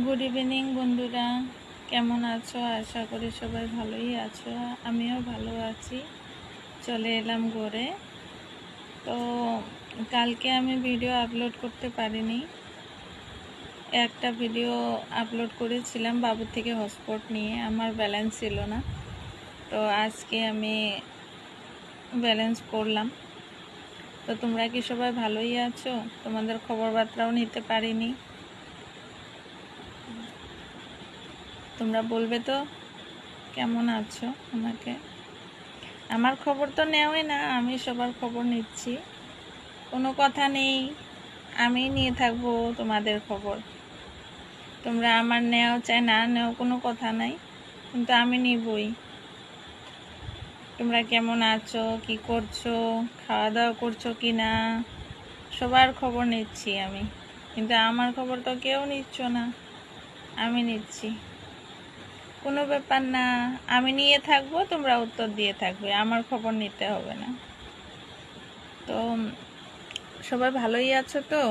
Good evening বন্ধুরা, কেমন আছো? আশা করি সবাই ভালোই আছো। আমিও ভালো আছি। চলে এলাম ঘরে। তো কালকে আমি ভিডিও আপলোড করতে পারিনি। একটা ভিডিও আপলোড করেছিলাম বাবুর থেকে হটস্পট নিয়ে, আমার ব্যালেন্স ছিল না। তো আজকে আমি ব্যালেন্স করলাম। তো তোমরা কি সবাই ভালোই আছো? তোমাদের খবর বার্তাও নিতে পারিনি। তোমরা বলবে তো কেমন আছো আমাকে। আমার খবর তো নেওই না, আমি সবার খবর নিচ্ছি। কোনো কথা নেই, আমি নিয়ে থাকবো তোমাদের খবর। তোমরা আমার নেওয়া চাই না নেও, কোনো কথা নাই, কিন্তু আমি নিবই। তোমরা কেমন আছো, কি করছো, খাওয়া দাওয়া করছো কি না, সবার খবর নিচ্ছি আমি। কিন্তু আমার খবর তো কেউ নিচ্ছ না, আমি নিচ্ছি। কোনো ব্যাপার না, আমি নিয়ে থাকবো, তোমরা উত্তর দিয়ে থাকবে, আমার খবর নিতে হবে না। তো সবাই ভালোই আছো তো?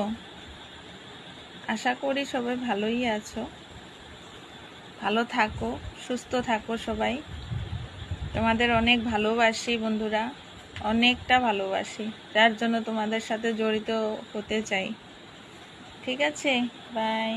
আশা করি সবাই ভালোই আছো। ভালো থাকো, সুস্থ থাকো সবাই। তোমাদের অনেক ভালোবাসি বন্ধুরা, অনেকটা ভালোবাসি, যার জন্য তোমাদের সাথে জড়িত হতে চাই। ঠিক আছে, বাই।